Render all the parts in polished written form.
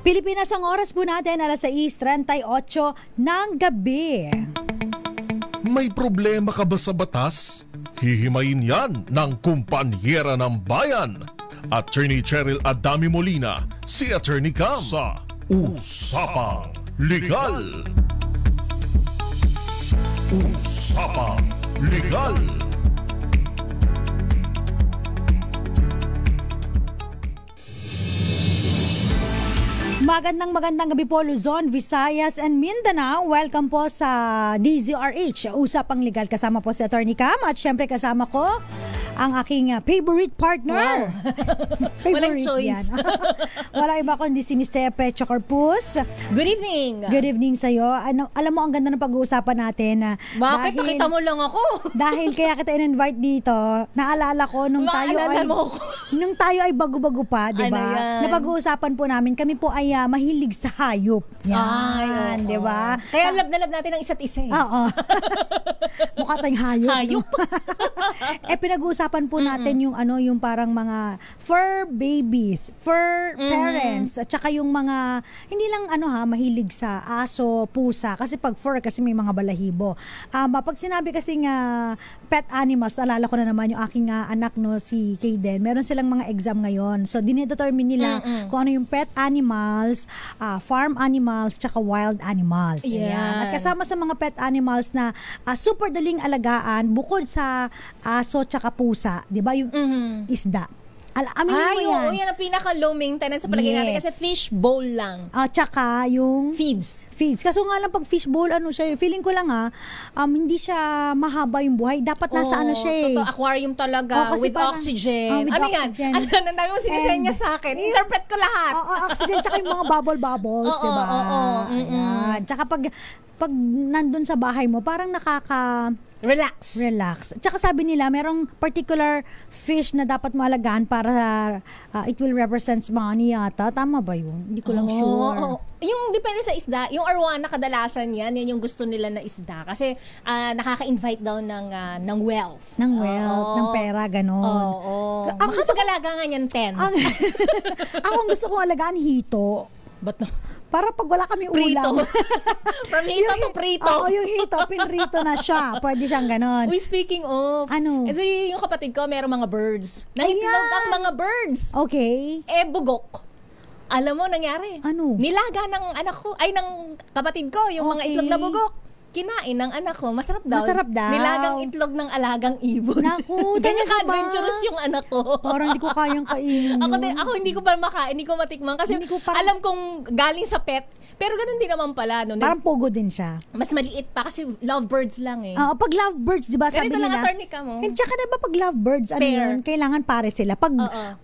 Pilipinas, ang oras po natin, alas 6:38 ng gabi. May problema ka ba sa batas? Hihimayin yan ng kumpanyera ng bayan. Attorney Cheryl Adami Molina, si Attorney Cam sa Usapang Legal. Usapang Legal. Magandang gabi po, Luzon, Visayas, and Mindanao. Welcome po sa DZRH, Usapang Legal. Kasama po si Attorney Cam at syempre kasama ko ang aking favorite partner. Wow. Favorite Walang choice. yan. Wala iba kundi si Mr. Pecho Corpus. Good evening. Good evening sa'yo. Alam mo, ang ganda ng pag-uusapan natin. Bakit? Nakita mo lang ako. Dahil kaya kita in-invite dito, naalala ko nung tayo ay bago-bago pa, di ba? Ano yan? Na pag-uusapan po namin, kami po ay mahilig sa hayop. Yan, di ba? Kaya love na love natin ang isa't isa. Oo. Mukha tayong hayop. Hayop. Pinag-uusapan po natin yung parang mga fur babies, fur parents, at saka yung mga hindi lang mahilig sa aso, pusa, kasi pag fur kasi may mga balahibo. Pag sinabi kasi nga pet animals, alala ko na naman yung aking anak si Kayden. Meron silang mga exam ngayon. So dinedetermine nila kung ano yung pet animals, farm animals, tsaka wild animals. At kasama sa mga pet animals na super daling alagaan bukod sa aso tsaka pusa, 'di ba, yung isda. Aminin mo yan. Yan ang pinaka-low maintenance sa palagay natin kasi fish bowl lang. Tsaka yung feeds. Kaso nga lang pag fish bowl, feeling ko lang hindi siya mahaba yung buhay. Dapat nasa siya eh. Totoo, aquarium talaga with parang, oxygen. With oxygen. Ano yan? Ang dami mo sinisenya sa akin. Interpret ko lahat. Oxygen tsaka yung mga bubbles, diba? Tsaka pag nandun sa bahay mo, parang Relax. Tsaka sabi nila, merong particular fish na dapat maalagaan para it will represent money yata. Tama ba yun? Hindi ko lang sure. Yung depende sa isda, yung arwana kadalasan yan yung gusto nila na isda. Kasi nakaka-invite daw ng wealth. Ng pera, gano'n. Makapag-alaga nga yan 10. Ako ang gusto kong alagaan hito. Ba't no? Para pag wala kami ulam. From hito to prito. Yung hito, pinrito na siya. Pwede siyang ganon. Uy, speaking of. Ano? Kasi yung kapatid ko, mayroong mga birds. Nangitlog ang mga birds. Okay. Bugok. Alam mo, nangyari. Ano? Nilaga ng anak ko, ng kapatid ko, yung mga itlog na bugok. Kinain ng anak ko. Masarap daw. Nilagang itlog ng alagang ibon. Naku, ganyan ka-adventurous yung anak ko. Parang hindi ko kayang kainin. Ako hindi ko pa makain, hindi ko matikman. Kasi alam kong galing sa pet. Pero ganun din naman pala. No? Parang pogo din siya. Mas maliit pa kasi lovebirds lang eh. Pag lovebirds, di ba, sabi nila. Ganito lang attorney ka mo. Tsaka na ba pag lovebirds, yun? Kailangan pare sila. Pag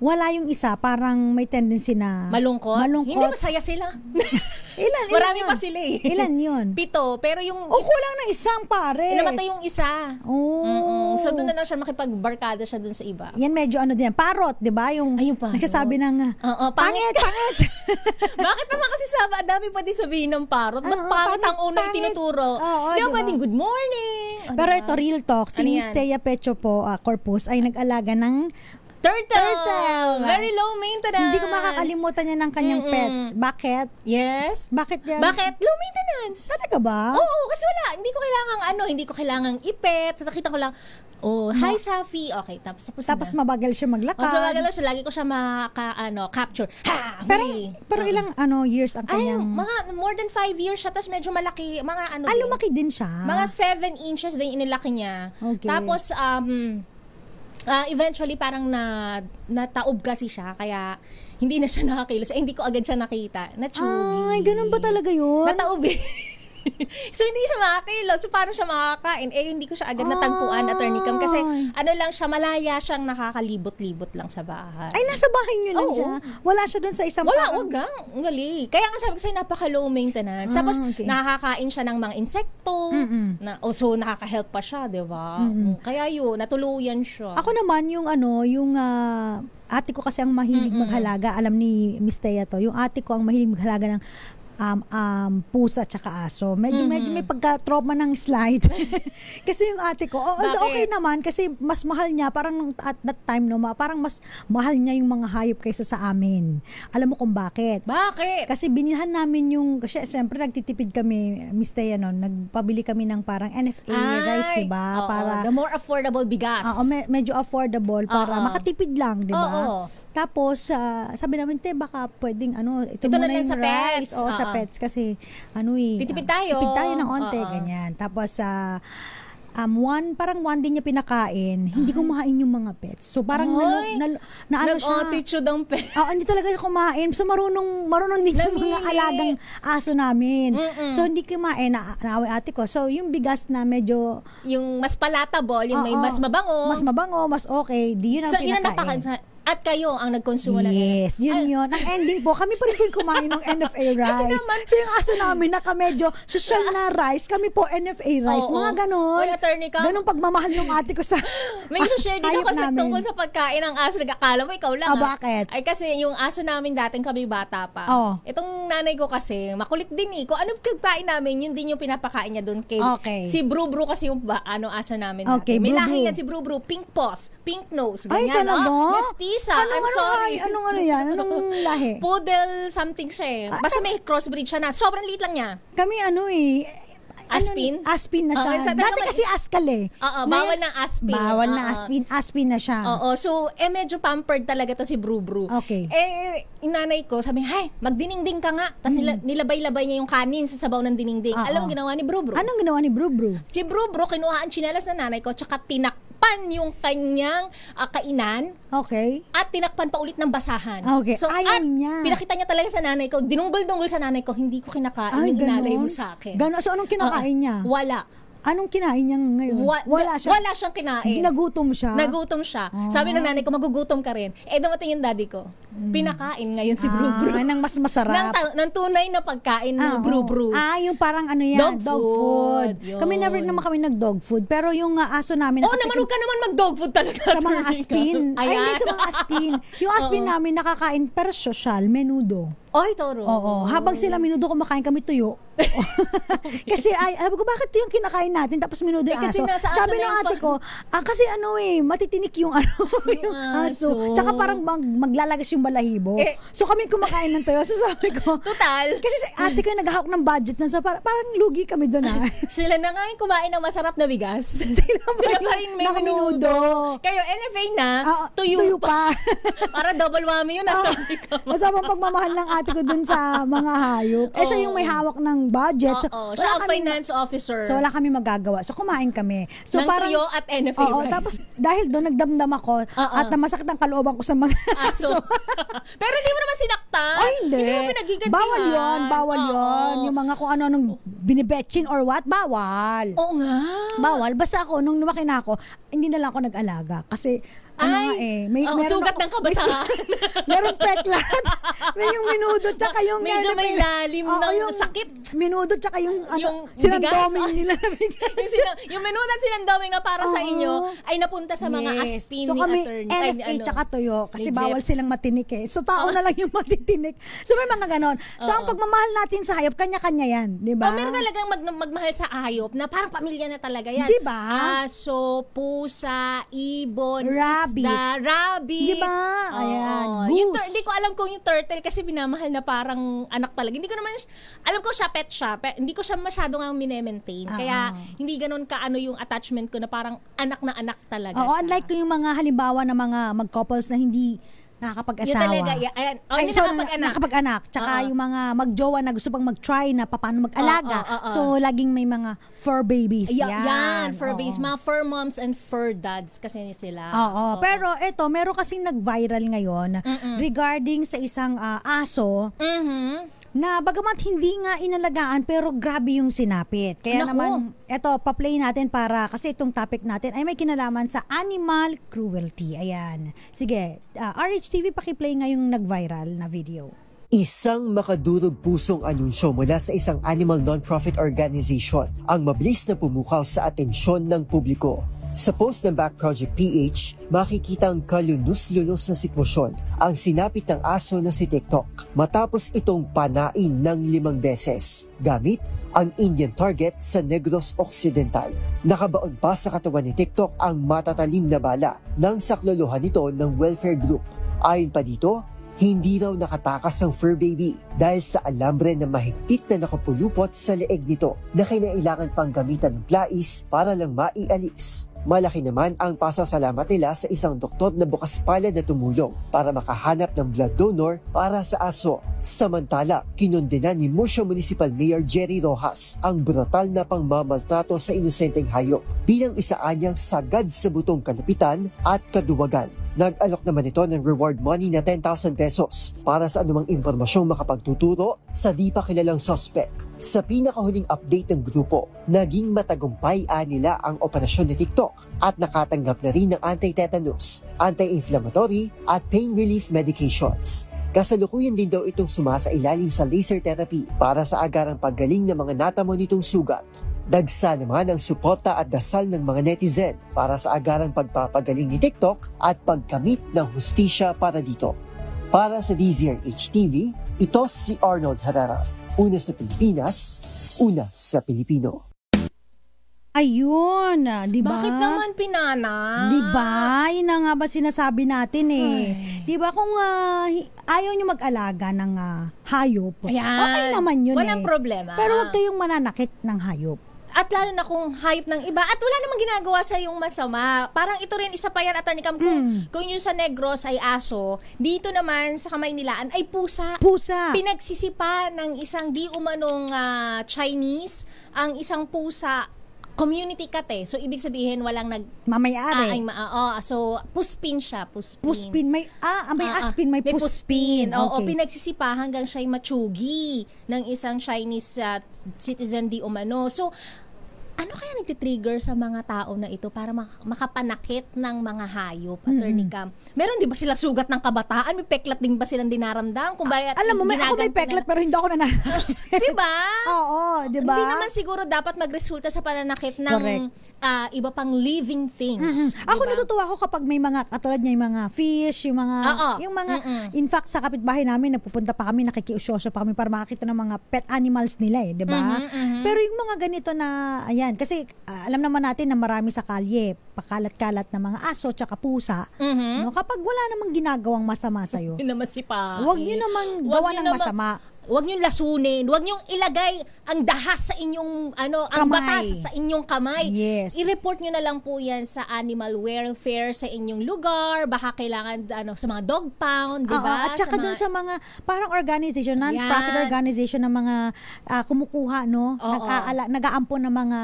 wala yung isa, parang may tendency na malungkot. Hindi, masaya sila. Ilan Marami yun? pa sila eh. Ilan yun? 7. Pero yung kulang ng isang pare. Namatay yung isa. So doon na lang siya makipagbarkada siya doon sa iba. Yan medyo din. Parrot, di ba? Yung nagsasabi ng pangit. Bakit naman kasi dami pa din sabihin ng parrot? Ba't pangit ang unang tinuturo? Di ba pwedeng good morning? Pero ito, real talk. Si Miss Thea Pecho po, Corpus, ay nag-alaga ng Turtle! Very low maintenance. Hindi ko makakalimutan niya ng kanyang pet. Bakit? Yes. Bakit yan? Bakit? Low maintenance. Talaga ba? Oo, kasi wala. Hindi ko kailangang ipet. Nakita ko lang, hi Safi. Okay, tapos mabagal siya maglakad. Mabagal siya. Lagi ko siya capture. Pero ilang years ang kanyang... mga more than 5 years siya. Tapos medyo malaki. lumaki din siya. Mga 7 inches din inilaki niya. Okay. Tapos, eventually parang nataob kasi siya kaya hindi na siya nakakilos. Hindi ko agad siya nakita. Ay, ganun ba talaga yun? Nataob eh. So hindi siya makakilos. So paano siya makakain? Hindi ko siya agad natagpuan, Attorney Cam. Kasi lang siya, malaya siyang nakakalibot-libot lang sa bahay. Ay, nasa bahay niyo lang siya? Wala siya dun sa isang wag lang. Ngali. Kaya nga sabi ko sa'yo, napaka-low maintenance. Tapos nakakain siya ng mga insekto. So nakaka-help pa siya, di ba? Kaya yun, natuluyan siya. Ako naman, yung ate ko kasi ang mahilig maghalaga. Alam ni Miss Thea to. Yung ate ko ang mahilig maghalaga ng pusa tsaka aso. Medyo may pagka-trauma ng slide. Kasi yung ate ko, okay naman kasi mas mahal niya, parang at that time parang mas mahal niya yung mga hayop kaysa sa amin. Alam mo kung bakit? Bakit? Kasi binilhan namin kasi siyempre nagtitipid kami, Miss Thea, nagpabili kami ng parang NFA rice, diba? Para the more affordable bigas. Medyo affordable para makatipid lang, diba? Tapos, sabi namin, baka pwedeng ito muna yung sa rice. pets. Sa pets kasi, titipid tayo. Tipid tayo ng onte, ganyan. Tapos, parang one din niya pinakain, hindi kumain yung mga pets. So, parang siya. Nag-attitude ang pets. Hindi talaga kumain. So, marunong din yung mga alagang aso namin. So, hindi kumain. Naaway ate ko. So, yung bigas na medyo... Yung mas palatable, yung may mas mabango. Mas mabango, mas okay. Di yun ang pinakain. At kayo ang nagkonsumo ng NFA. Yes, yun. Ang ending po, kami pa rin po yung kumain ng NFA rice. Kasi naman, so yung aso namin, medyo social na rice, kami po NFA rice. Mga ganon. Oy, attorney ka. Ganong pagmamahal ng ate ko sa may share din ako tungkol sa pagkain ng aso. Nag-akala mo, ikaw lang. Bakit? Ay kasi yung aso namin dating kami bata pa. Itong nanay ko kasi, makulit din Kung ano pagkain namin, yun din yung pinapakain niya doon kay si Bru kasi yung aso namin dati. May lahi yan si Bru. Pink paws, pink nose, ganyan. Ay, talaga? I'm sorry. Anong yan? Anong lahi? Poodle something siya eh. Basta may crossbreed siya na. Sobrang liit lang niya. Kami Aspin? Aspin na siya. Dati kasi askal eh. Bawal na aspin. Bawal na aspin. Aspin na siya. So, medyo pampered talaga to si Bru. Okay. Yung nanay ko, sabi, magdiningding ka nga. Tapos nilabay-labay niya yung kanin sa sabaw ng diningding. Alam mo ginawa ni Bru? Anong ginawa ni Bru? Si Bru, kinuha ang tsinelas ng nanay ko, tsaka tinakpan yung kanyang kainan. Okay. At tinakpan pa ulit ng basahan. Okay. So, ayaw niya. Pinakita niya talaga sa nanay ko, dinunggol-dunggol sa nanay ko, hindi ko kinakain yung inalay mo sa akin. Gano'n. So, anong kinakain niya? Wala. Anong kinain niya ngayon? Wala siyang kinain. Nagutom siya? Nagutom siya. Sabi ng nanay ko, magugutom ka rin. Dumating yung daddy ko. Pinakain ngayon si Bru. Nang mas masarap. Nang tunay na pagkain ng Bru. Yung parang dog food. Kami never naman kami nag-dog food. Pero yung aso namin... naman ka naman mag-dog food talaga. Sa mga aspin. Hindi sa mga aspin. Yung aspin namin nakakain, pero social, menudo. Toro. Habang sila menudo kumakain, kami tuyo. Kasi bakit yung kinakain natin tapos menudo yung aso? Sabi ng ate ko, kasi matitinik yung yung aso. Tsaka parang maglalagas yung balahibo. So kami kumakain ng tuyo. So sabi ko, total. Kasi ate ko yung naghahawak ng budget na, so parang lugi kami doon Sila na nga yung kumain ng masarap na bigas. Sila pa rin may menudo. Kayo, NFA na, tuyo pa. Para double whammy yun. Masama pagmamahal ng ate ko dun sa mga hayop. Siya yung may hawak ng budget. Siya ang finance officer. So wala kami magagawa. So kumain kami. So ng tuyo at NFA rice. Tapos dahil doon nagdamdam ako at namasakit ang kalooban ko sa mga aso. Pero hindi mo naman sinaktan. Hindi. Hindi mo pinagigantihan. Bawal yun. Yung mga kung ano-anong binibetchin or what, bawal. Oo nga. Bawal. Basta ako, nung lumaki na ako, hindi na lang ako nag-alaga. Kasi may sugat ng kabataan. Meron peklat. May yung menudo tsaka yung medyo may lalim ng sakit. Menudo tsaka yung sinandoming nila. Yung menudo at sinandoming na para sa inyo ay napunta sa mga aspin ni attorney. NFA tsaka tuyo kasi bawal silang matinik So tao na lang yung matitinik. So may mga ganon. So ang pagmamahal natin sa hayop, kanya-kanya yan. Diba? Meron talagang magmahal sa hayop na parang pamilya na talaga yan. Diba? Aso, pusa, ibon, rabbit. Diba? Ayan. Hindi ko alam kung yung turtle kasi binamahal na parang anak talaga. Hindi ko naman, alam ko siya pet siya. Hindi ko siya masyadong ang minemaintain. Kaya hindi ganun kaano yung attachment ko na parang anak na anak talaga. Unlike yung mga halimbawa na mga mag-couples na hindi nakakapag-asawa. Yung talaga, nakakapag-anak. Tsaka yung mga mag-jowa na gusto pang mag-try na paano mag-alaga. So, laging may mga fur babies. Yan, fur babies. Mga fur moms and fur dads kasi sila. Pero ito, meron kasing nag-viral ngayon regarding sa isang aso na bagamat hindi nga inalagaan pero grabe yung sinapit. Kaya naman, eto, pa-play natin para kasi itong topic natin ay may kinalaman sa animal cruelty. Ayan. Sige, RHTV paki-play nga yung nag-viral na video. Isang makadurog pusong anunsyo mula sa isang animal non-profit organization ang mabilis na pumukaw sa atensyon ng publiko. Sa post ng Back Project PH, makikita ang kalunos-lunos na sitwasyon ang sinapit ng aso na si TikTok matapos itong panain ng 5 beses gamit ang Indian target sa Negros Occidental. Nakabaon pa sa katawan ni TikTok ang matatalim na bala ng saklolohan nito ng welfare group. Ayon pa dito, hindi raw nakatakas ang fur baby dahil sa alambre na mahigpit na nakapulupot sa leeg nito na kinailangan pang gamitan ng plais para lang maialis. Malaki naman ang pasasalamat nila sa isang doktor na bukas palad na tumulong para makahanap ng blood donor para sa aso. Samantala, kinondena ni Musha Municipal Mayor Jerry Rojas ang brutal na pangmamaltrato sa inosenteng hayop bilang isa anyang sagad sa butong kalapitan at kaduwagan. Nag-alok naman ito ng reward money na 10,000 pesos para sa anumang impormasyong makapagtuturo sa di pa kilalang suspect. Sa pinakahuling update ng grupo, naging matagumpay nila ang operasyon ni TikTok at nakatanggap na rin ng anti-tetanus, anti-inflammatory at pain relief medications. Kasalukuyan din daw itong sumasailalim sa laser therapy para sa agarang paggaling ng mga natamo nitong sugat. Dagsa naman ang suporta at dasal ng mga netizen para sa agarang pagpapagaling ni TikTok at pagkamit ng hustisya para dito. Para sa DZRH TV, ito si Arnold Herrera. Una sa Pilipinas, una sa Pilipino. Ayun, di ba? Bakit naman pinana? Di ba? Yun na nga ba sinasabi natin eh. Di ba kung ayaw nyo mag-alaga ng hayop, okay naman yun walang problema. Pero huwag kayong mananakit ng hayop. At lalo na kung hayop ng iba. At wala namang ginagawa sa yung masama. Parang ito rin, isa pa yan, Attorney Cam. Kung yung sa Negros ay aso, dito naman sa Kamaynilaan ay pusa. Pusa. Pinagsisipa ng isang di umanong Chinese ang isang pusa. Community cat eh. So, ibig sabihin, walang mamayari. So, puspin siya. Puspin. May aspin, may puspin. Oo, pinagsisipa hanggang siya'y matsugi ng isang Chinese citizen di umano. So, ano kaya nagtitrigger sa mga tao na ito para makapanakit ng mga hayop, Attorney Cam? Meron di ba sila sugat ng kabataan? May peklat din ba silang dinaramdam? Alam mo, ako may peklat pero hindi ako nananakit. Di ba? Oo, di ba? Hindi naman siguro dapat magresulta sa pananakit ng iba pang living things. Ako natutuwa ako kapag may mga, katulad niya yung mga fish, yung mga, in fact, sa kapitbahay namin, nagpupunta pa kami, nakikiusyoso pa kami para makakita ng mga pet animals nila eh, di ba? Pero yung mga ganito na, ayan, kasi alam naman natin na marami sa kalye, pakalat-kalat na mga aso tsaka pusa. No? Kapag wala namang ginagawang masama sa'yo, huwag nyo namang gawa ng masama. Huwag niyong lasunin, huwag niyong ilagay ang dahas sa inyong ang batas sa inyong kamay. Yes. I-report niyo na lang po 'yan sa animal welfare sa inyong lugar, baka kailangan sa mga dog pound, 'di ba? At saka doon sa mga parang organization, non-profit organization na mga kumukuha nag-aampon ng mga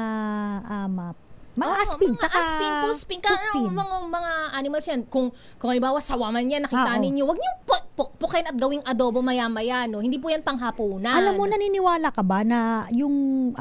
aspin, tsaka puspin. Mga animals yan. Kung halimbawa sawaman yan, nakita ninyo, huwag niyo pukin at gawing adobo maya-maya, no? Hindi po yan panghapunan. Alam mo, naniniwala ka ba na yung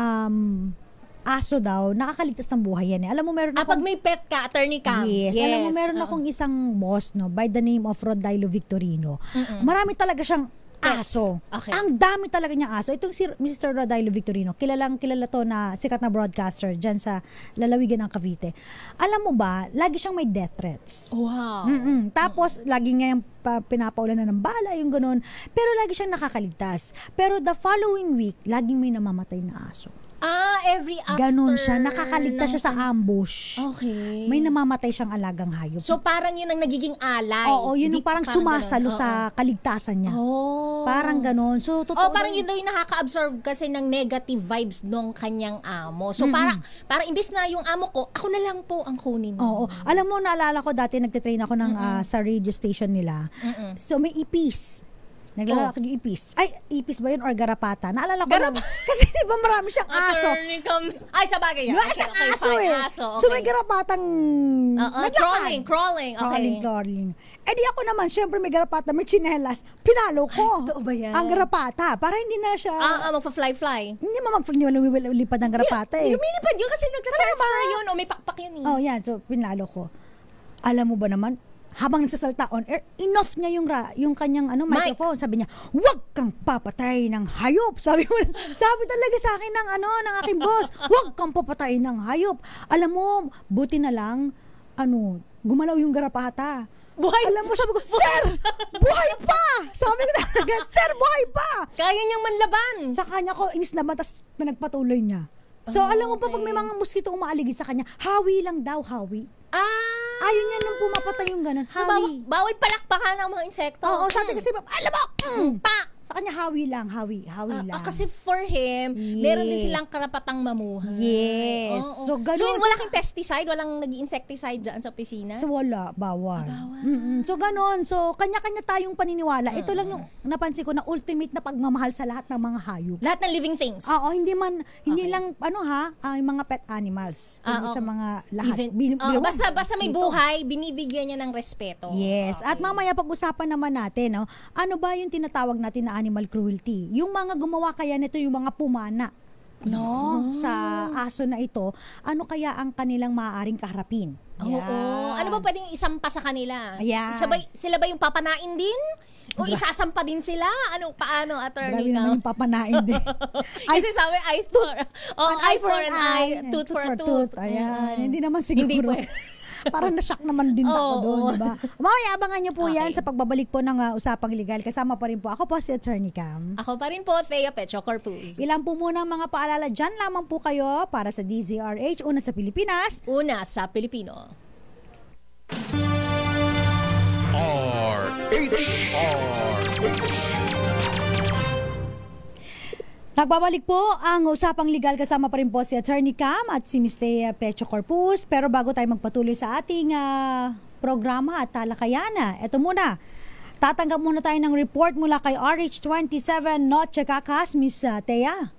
aso daw, nakakaligtas ng buhay yan eh. Alam mo, meron akong... pag may pet ka, Attorney Cam. Yes. Alam mo, meron akong isang boss, no, by the name of Rodilo Victorino. Marami talaga siyang aso. Okay. Ang dami talaga niyang aso. Itong si Mr. Rodilo Victorino, kilala to na sikat na broadcaster dyan sa lalawigan ng Cavite. Alam mo ba, lagi siyang may death threats. Wow. Tapos, lagi nga yung pinapaulan na ng bala, yung ganun. Pero lagi siyang nakakaligtas. Pero the following week, laging may namamatay na aso. Every after. Ganon siya. Nakakaligtas siya sa ambush. Okay. May namamatay siyang alagang hayop. So, parang yun ang nagiging alay. Oo, yun yung parang sumasalo sa kaligtasan niya. Parang ganon. So, totoo. Parang yun daw yung nakaka-absorb kasi ng negative vibes ng kanyang amo. So, parang imbis na yung amo ko, ako na lang po ang kunin mo. Oo. Alam mo, naalala ko dati, nagtitrain ako ng, sa radio station nila. So, may ipis. Naglalakad yung ipis. Ay, ipis ba yun or garapata? Naalala ko lang. Kasi di ba marami siyang aso. Ay, sa bagay yan. Marami siyang aso eh. Okay. So may garapatang naglakad. Crawling. Eh di ako naman, syempre may garapata, may tsinelas. Pinalo ko. Totoo ba yan? Ang garapata. Para hindi na siya... magpa-fly-fly. Hindi lumilipad ng garapata eh. Lumilipad yun kasi nagta-transfer yun o may pakpak yun eh. Yan. So pinalo ko. Alam mo ba naman, habang nagsasalta on air, inoff niya yung kanyang microphone. Sabi niya, "Huwag kang papatay ng hayop." Sabi talaga sa akin ng aking boss, "Huwag kang papatay ng hayop." Alam mo, buti na lang gumalaw yung garapata. Buhay. Alam mo, sabi ko, "Sir, buhay pa!" Sabi ko talaga, "Sir, buhay pa!" Kaya niyang manlaban. Sa kanya ko, inis naman, tapos pinagpatuloy niya. So, alam mo pa, pag may mga mosquito umaaligid sa kanya, hawi lang daw, hawi. Ayaw niya nang pumapatay yung ganun. So, Hawi. bawal palakpakan ng mga insekto. Oo, sa atin kasi, alam mo, pak! Sa kanya, hawi lang. Kasi for him, meron din silang karapatang mamuhay. Yes. So, wala kang pesticide, walang nag-insecticide dyan sa opisina? So, wala. Bawal. So, ganon. So, kanya-kanya tayong paniniwala. Ito lang yung napansin ko na ultimate na pagmamahal sa lahat ng mga hayop. Lahat ng living things? Oo, hindi lang, yung mga pet animals. Sa mga lahat. Basta may buhay, binibigyan niya ng respeto. Yes. At mamaya pag-usapan naman natin, ano ba yung tinatawag natin na animal cruelty? Yung mga gumawa kaya nito, yung mga pumana sa aso na ito, ano kaya ang kanilang maaaring kaharapin? Ano ba pwedeng isampa sa kanila? Sila ba yung papanain din? O isasampa din sila? Paano, attorney? Grabe naman yung papanain din. Kasi sabi, eye for an eye, tooth for a tooth. Ayan, hindi naman siguro. Parang na-shock naman din ako doon, diba? Mamaya, abangan niyo po yan sa pagbabalik po ng Usapang Legal. Kasama pa rin po ako si Attorney Cam. Ako pa rin po, Thea Pecho Corpus. Ilan po muna mga paalala dyan lamang po kayo para sa DZRH. Una sa Pilipinas. Una sa Pilipino. Nagbabalik po ang Usapang Legal, kasama pa rin po si Attorney Cam at si Ms. Thea Pecho Corpus. Pero bago tayo magpatuloy sa ating programa at talakayan, ito muna. Tatanggap muna tayo ng report mula kay RH27 Noche Cacas, Ms. Thea.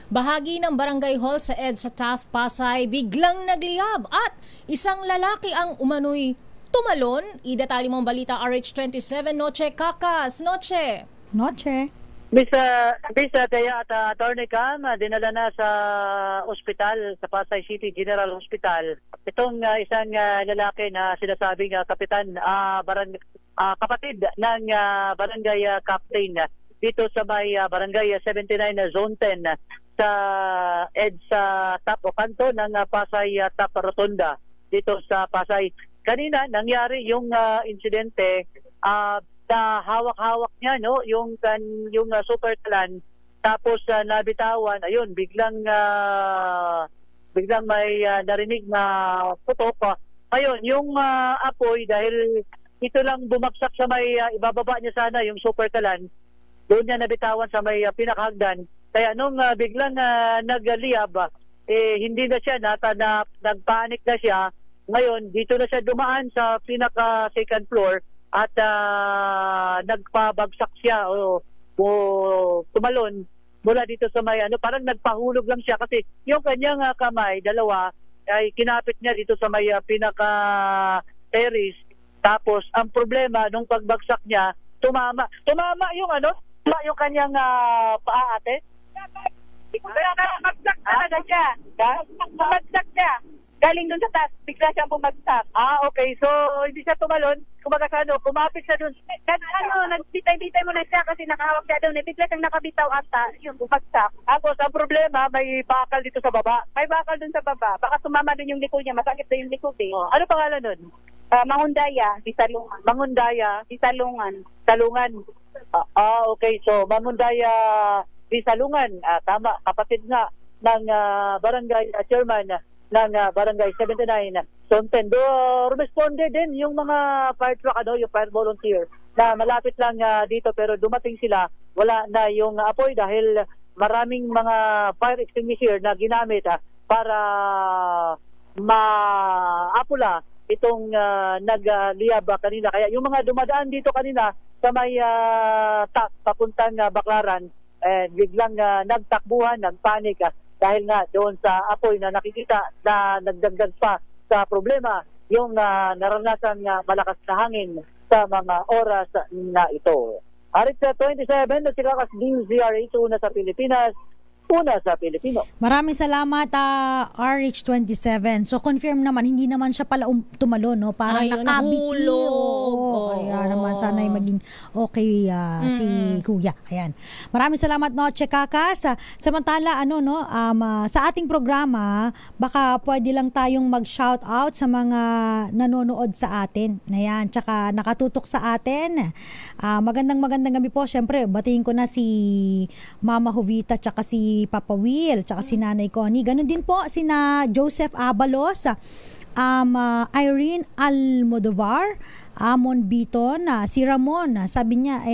Bahagi ng barangay hall sa EDSA Taft, Pasay, biglang nagliyab at isang lalaki ang umano'y tumalon. Idatali mong balita, RH27 Noche Cacas. Noche. Bisa Thea at Attorney Cam, dinala na sa ospital, sa Pasay City General Hospital. Itong isang lalaki na sinasabing kapitan, kapatid ng barangay captain dito sa may barangay 79 Zone 10 sa EDSA Top o kanto ng Pasay Top Rotonda dito sa Pasay. Kanina nangyari yung insidente, na hawak-hawak niya yung super talan, tapos nabitawan, ayun, biglang may narinig na putok. Ayun, yung apoy, dahil ito lang bumagsak sa may ibababa niya sana yung super talan, doon niya nabitawan sa may pinakahagdan. Kaya nung biglang nagliyab, hindi na siya nagpanik na siya. Ngayon dito na siya dumaan sa pinaka second floor at nagpabagsak siya o tumalon mula dito sa may parang nagpahulog lang siya kasi yung kanyang kamay, dalawa, ay kinapit niya dito sa may pinaka terrace. Tapos ang problema nung pagbagsak niya, tumama yung kanyang paa, ate. Bagsak siya. Galing doon sa taas, bigla siyang bumagsak. Okay. So, hindi siya tumalon. Kumbaga kumapit siya doon. Nagbitay-bitay mo na siya kasi nakahawak siya doon. Bigla siyang nakabitaw ata, yung bumagsak. Tapos, ang problema, may bakal dito sa baba. May bakal doon sa baba. Baka sumama din yung liko niya. Masakit na yung liko. Ano pangalan doon? Mangundaya, Disalungan. Mangundaya, Disalungan. Salungan. Okay. So, Mangundaya, Disalungan. Tama, kapatid nga ng barangay chairman ng barangay 79 Zone 10. Responde din yung mga fire truck, yung fire volunteer na malapit lang dito, pero dumating sila, wala na yung apoy dahil maraming mga fire extinguisher na ginamit para maapula itong nagliyab kanina. Kaya yung mga dumadaan dito kanina sa may papuntang Baclaran, biglang nagtakbuhan, nagpanik dahil nga doon sa apoy na nakikita na nagdagdag pa sa problema yung naranasan malakas na hangin sa mga oras na ito. RH27 na sila DZRH na sa Pilipinas, una sa Pilipino. Maraming salamat, RH27. So, confirm naman, hindi naman siya pala tumalon, no? Parang nakabiti. Kaya naman, sana'y maging okay si Kuya. Ayan. Maraming salamat, no, Chekaka. Samantala, sa ating programa, baka pwede lang tayong mag-shout out sa mga nanonood sa atin. Ayan. Tsaka nakatutok sa atin. Magandang gabi po. Siyempre, batiin ko na si Mama Jovita, tsaka si Papa Will, tsaka si Nanay Connie. Ganon din po sina Joseph Abalos, Irene Almodovar, Amon Biton, si Ramon, sabi niya,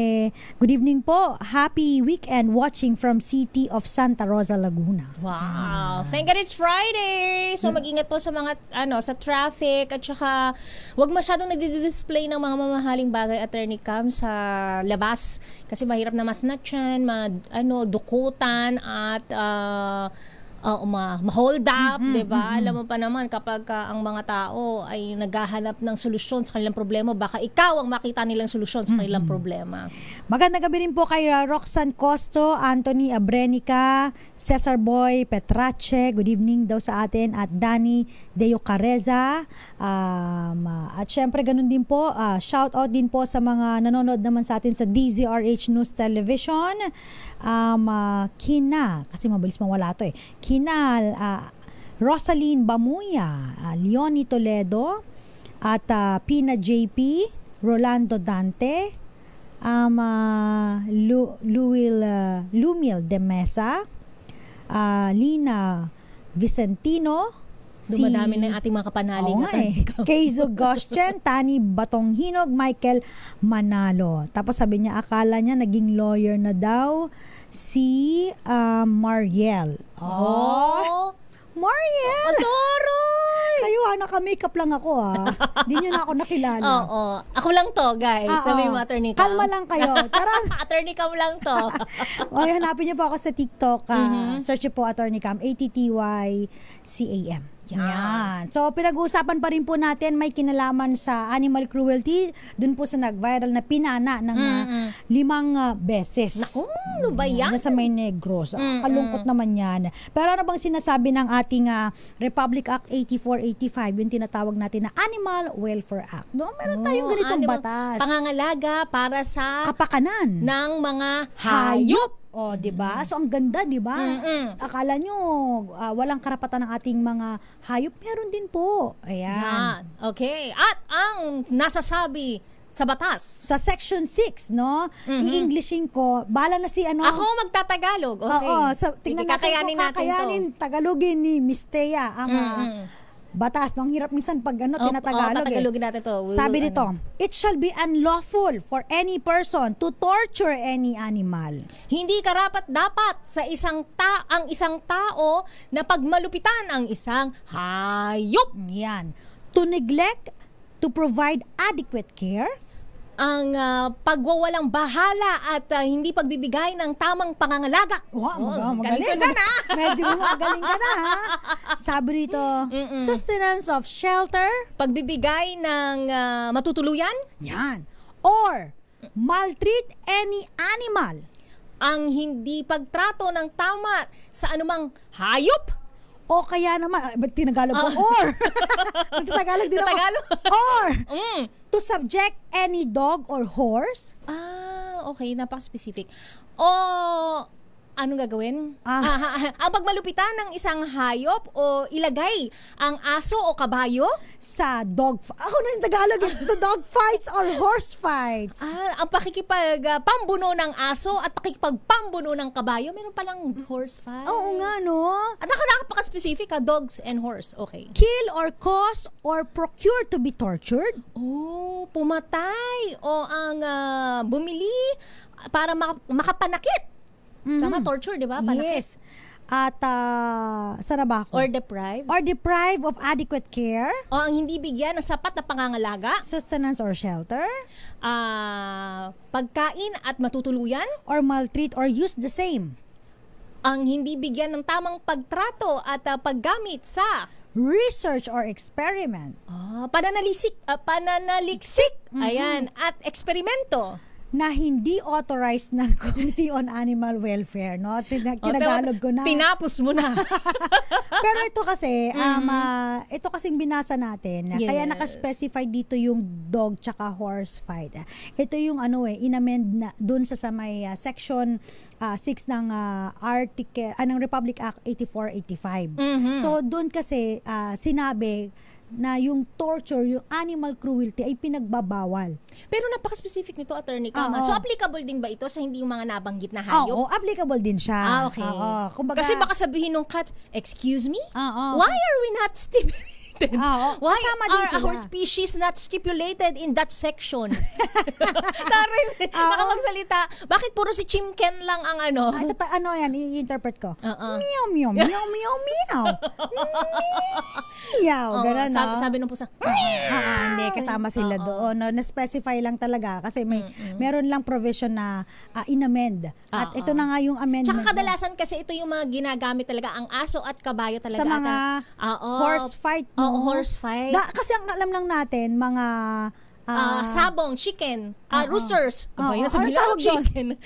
good evening po, happy weekend watching from City of Santa Rosa, Laguna. Wow, thank God it's Friday. So mag-ingat po sa mga sa traffic, at saka wag masyadong nagdi-display ng mga mamahaling bagay, Attorney Cam, sa labas kasi mahirap na masnatchan, dukutan at ma-hold up, diba? Alam mo pa naman, kapag ang mga tao ay naghahanap ng solusyon sa kanilang problema, baka ikaw ang makita nilang solusyon sa kanilang problema. Magandang gabi rin po kay Roxanne Costo, Anthony Abrenica, Cesar Boy Petrache, good evening daw sa atin, at Danny Deo Careza. At syempre, ganun din po, shout out din po sa mga nanonood naman sa atin sa DZRH News Television. Kasi mabilis mawala to Kinal, Rosaline Bamuya, Leonie Toledo, at Pina JP, Rolando Dante, Lumil de Mesa, Lina Vicentino, dumadami na yung ating mga kapanaling. Keizo Goschen, Tani Batonghinog, Michael Manalo. Tapos sabi niya, akala niya naging lawyer na daw si Mariel. Mariel! Adoroy! Kayo naka-makeup lang ako Hindi niyo na ako nakilala. Ako lang to, guys. Sabi mo, Attorney Cam. Kalma lang kayo. Attorney Cam lang to. Hanapin niyo po ako sa TikTok. Search niyo po Attorney Cam, ATTYCAM. Yan. So, pinag-uusapan pa rin po natin, may kinalaman sa animal cruelty, dun po sa nag-viral na pinana ng 5 beses. Naku, ano ba yan? Sa May Negros. Kalungkot naman yan. Pero ano bang sinasabi ng ating Republic Act 8485, yung tinatawag natin na Animal Welfare Act? No? Meron tayong ganitong batas. Pangangalaga para sa kapakanan ng mga hayop. Diba? So, ang ganda, diba? Akala nyo, walang karapatan ng ating mga hayop. Meron din po. Ayan. Okay. At ang nasasabi sa batas. Sa Section 6, no? I-Englishin ko. Bahala na si Ako magtatagalog. Okay. Tingnan natin kung kakayanin Tagalogin ni Miss Thea ang batas. No? Ang hirap minsan pag tinatagalog. Tatagalogin natin to. Sabi nito, it shall be unlawful for any person to torture any animal. Hindi karapat-dapat sa ang isang tao na pagmalupitan ang isang hayop. Yan. To neglect to provide adequate care. Ang pagwawalang bahala at hindi pagbibigay ng tamang pangangalaga. Magaling ka na. Medyo magaling ka na. Sabi rito, sustenance of shelter. Pagbibigay ng matutuluyan. Yan. Or maltreat any animal. Ang hindi pagtrato ng tama sa anumang hayop. O kaya naman, tinagalog ko, or. Tagalog din ako. Or, to subject any dog or horse. Okay, napaka-specific. Anong gagawin? Ang pagmalupitan ng isang hayop o ilagay ang aso o kabayo sa dog yung Tagalog, to dog fights or horse fights. Ang pakikipagpambuno ng aso at pakikipagpambuno ng kabayo, meron palang horse fights. Oo nga, no? At nakapaka-specific dogs and horse. Okay. Kill or cause or procure to be tortured. Pumatay o ang bumili para makapanakit. Tama, torture, di ba? Panakit. Yes. At, sana ba ako? Or deprive. Or deprive of adequate care. O ang hindi bigyan ng sapat na pangangalaga. Sustenance or shelter. Pagkain at matutuluyan. Or maltreat or use the same. Ang hindi bigyan ng tamang pagtrato at paggamit sa research or experiment. Pananaliksik. Ayan. At eksperimento. na hindi authorized ng Committee on Animal Welfare, no? Tinagalog ko na. Tinapos mo na. Pero ito kasi, ito kasing binasa natin, kaya naka-specify dito yung dog tsaka horse fight. Ito yung inamend na dun sa may section 6 ng article ng Republic Act 8485. So doon kasi sinabi na yung torture, yung animal cruelty ay pinagbabawal. Pero napaka-specific nito, Attorney Kama. So applicable din ba ito sa hindi yung mga nabanggit na hayop? Oo, applicable din siya. Okay. Kumbaga, kasi baka sabihin ng cat, excuse me? Why are we not stipulated? Why are our species not stipulated in that section? Taray, baka magsalita. Bakit puro si Chimken lang ang ano yan, i-interpret ko. Meow, meow, meow, meow, meow. Meow, gano'n, no? Sabi ng pusa. Hindi, kasama sila doon. No? Na-specify lang talaga kasi meron lang provision na in-amend. At ito na nga yung amendment. Tsaka kadalasan kasi ito yung mga ginagamit talaga, ang aso at kabayo talaga. Sa mga horse fight. Horse fight. Kasi ang alam lang natin, mga sabong, chicken, roosters. Sabi lang chicken.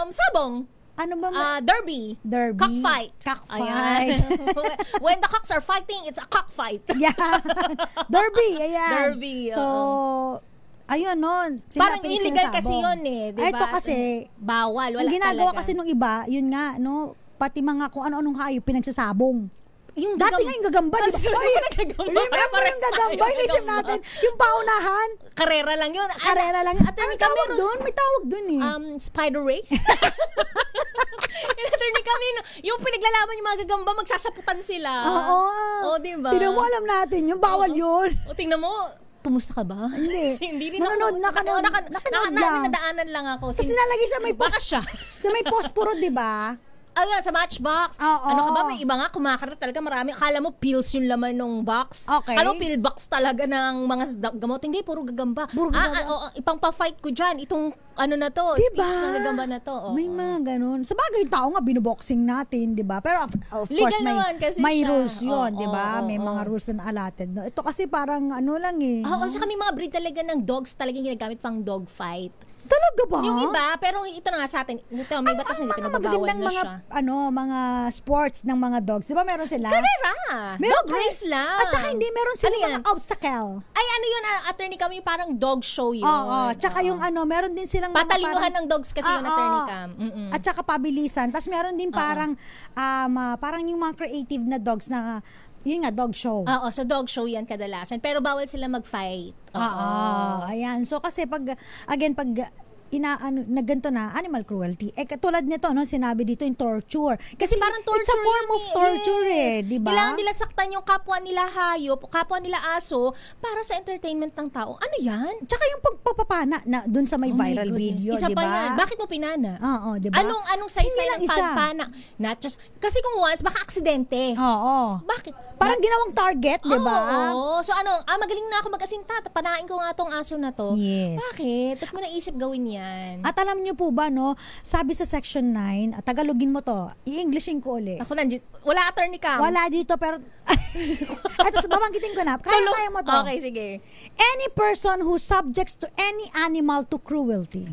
Sabong. Ano ba? Derby. Cockfight. When the cocks are fighting, it's a cockfight. Yeah. Derby. Ayan. Derby. So, ayun, no? Parang illegal kasi yun eh. Diba? Ito kasi, bawal. Wala ang ginagawa talaga. kasi nung iba, yun nga, no? Pati mga kung ano-anong hayop, pinagsasabong. Yung dati nga yung gagamba. Remember yung gagamba? Inisip natin, yung paunahan. Karera lang yun. Karera lang. Attorney ka meron doon? May tawag doon eh. Spider race? Attorney kami, yung pinaglalaban yung mga gagamba, magsasaputan sila. Oo, diba? Tingnan mo, alam natin, yung bawal yun. O, tingnan mo, pumusta ka ba? Hindi. Hindi rin ako. Nadaanan lang ako. Kasi nalagay sa may baka siya. Sa may posporo, di ba? Sa Matchbox. Ano ka ba? May iba nga, kumakarat talaga marami. Akala mo pills yung laman ng box. Okay. Akala mo pill box talaga ng mga gamot. Hindi, puro gagamba. Ipang pa-fight ko dyan. Itong na to. Diba? Species ng gagamba na to. May mga ganun. Sa bagay, tao nga, binuboxing natin, di ba? Pero of course, may rules yun, di ba? May mga rules na allotted. No? Ito kasi parang lang eh. Saka may mga breed talaga ng dogs talagang ginagamit pang dog fight. Talaga ba? Yung iba, pero ito na nga sa atin. Ito, may batas na pinababawal na siya. Mga sports ng mga dogs. Di ba meron sila? Karera! Dog race lang. At saka hindi, meron sila mga obstacle. Ay, yun, Attorney kami, parang dog show yun. Tsaka yung meron din silang patalinuhan ng dogs kasi yung Attorney Cam. At saka pabilisan. Tapos meron din parang yung mga creative na dogs na yun nga, dog show. Sa dog show yan kadalasan. Pero bawal sila mag-fight. Ayan. So kasi pag ganito na animal cruelty. Katulad nito, no, sinabi dito yung torture. Kasi parang torture. It's a form of torture di ba? Kailangan nila saktan yung kapwa nila hayop, kapwa nila aso para sa entertainment ng tao. Ano yan? Tsaka yung pagpapapana na dun sa may viral video, Isa di pa ba? yan. Bakit mo pinana? Di ba? Anong size ng pagpana? Not just, kasi kung once, baka aksidente. Bakit? Parang ginawang target, di ba? So magaling na ako mag-asinta. Panain ko nga tong aso na to. Yes. Bakit? Ba't mo naisip gawin yan? At alam niyo po ba, no, sabi sa Section 9, Tagalogin mo to, i-Englishin ko ulit. Ako wala Attorney Cam. Wala dito, pero ito, babanggitin ko na. Kaya mo to. Okay, sige. Any person who subjects to any animal to cruelty.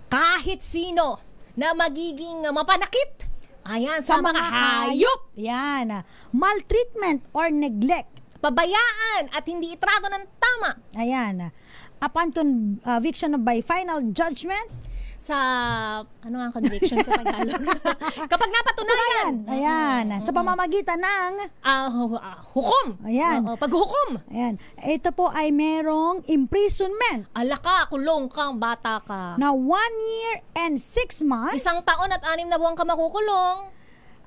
Kahit sino na magiging mapanakit, sa mga hayop. Yan. Maltreatment or neglect. Pabayaan at hindi itrato ng tama. Ayan. Upon conviction by final judgment. Ano ang conviction sa Tagalog? Kapag napatunayan. Ayan. Sa pamamagitan ng hukom. Ayan. Paghukom. Ayan. Ito po ay merong imprisonment. Alaka, kulong kang bata ka. Na 1 year and 6 months. 1 taon at 6 na buwan ka makukulong.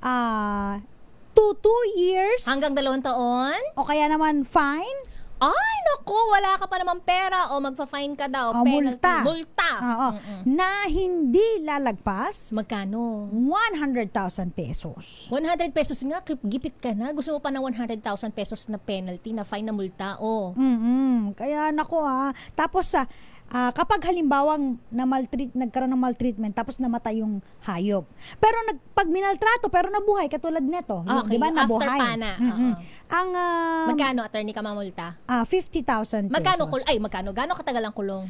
2 years. Hanggang 2 taon. O kaya naman fine. Ay, naku, wala ka pa naman pera o magpa-fine ka daw. Multa. Na Mm-mm. hindi lalagpas. Magkano? 100,000 pesos. 100 pesos nga, gipit ka na. Gusto mo pa ng 100,000 pesos na penalty, na fine, na multa. Kaya naku Tapos kapag halimbawang nagkaroon ng maltreatment tapos namatay yung hayop. Pero pag minaltrato pero nabuhay katulad nito, okay, di ba nabuhay? After pana. Ang magkano attorney ka mamulta? 50,000 pesos. Magkano? Gaano katagal ang kulong?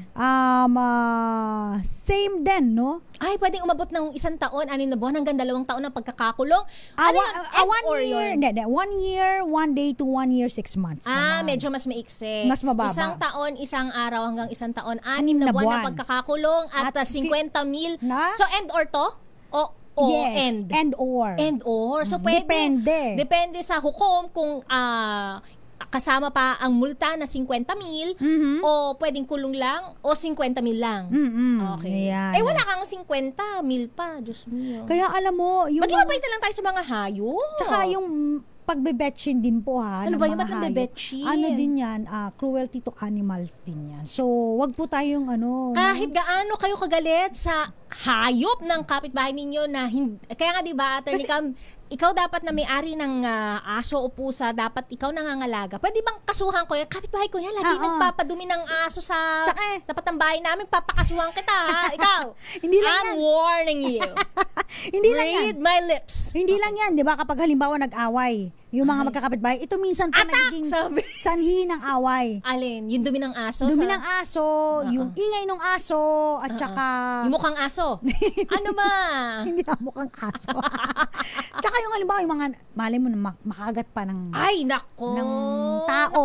Same din, no? Ay, pwedeng umabot ng 1 taon, 6 na buwan hanggang 2 taon ang pagkakakulong. Ano yun? 1 year, 1 day to 1 year, 6 months. Medyo mas maiksi. Mas mababa. 1 taon, 1 araw hanggang 1 taon, 6 na buwan na pagkakakulong at 50 mil. So, end or to? Yes, end or. So, pwede. Depende sa hukom kung kasama pa ang multa na 50 mil o pwedeng kulong lang o 50 mil lang. Okay. Yan. Wala kang 50 mil pa. Diyos mio. Kaya alam mo, yung maging lang tayo sa mga hayop. Tsaka yung pagbe-betchin din po Ano ba yung ba't nagbe-betchin? Ano din yan, cruelty to animals din yan. So, wag po tayong kahit gaano kayo kagalit sa hayop ng kapitbahay ninyo na kaya nga diba, Attorney Cam, ikaw dapat na may-ari ng aso o pusa, dapat ikaw nangangalaga. Pwede bang kasuhan ko yan? Kapitbahay ko yan, lagi nagpapadumi ng aso sa tapat ng bahay namin, papakasuhan kita ha. Ikaw, I'm warning you. Read my lips. Hindi lang yan, di ba? Kapag halimbawa nag-away, yung mga magkakapitbahay, ito minsan pa nagiging sanhi ng away. Alin? Yung dumi ng aso? Dumi ng aso, yung ingay ng aso, at saka yung mukhang aso. Ano ba? Hindi na mukhang aso. Tsaka yung halimbawa, yung mga, malay mo, makagat pa ng ng tao.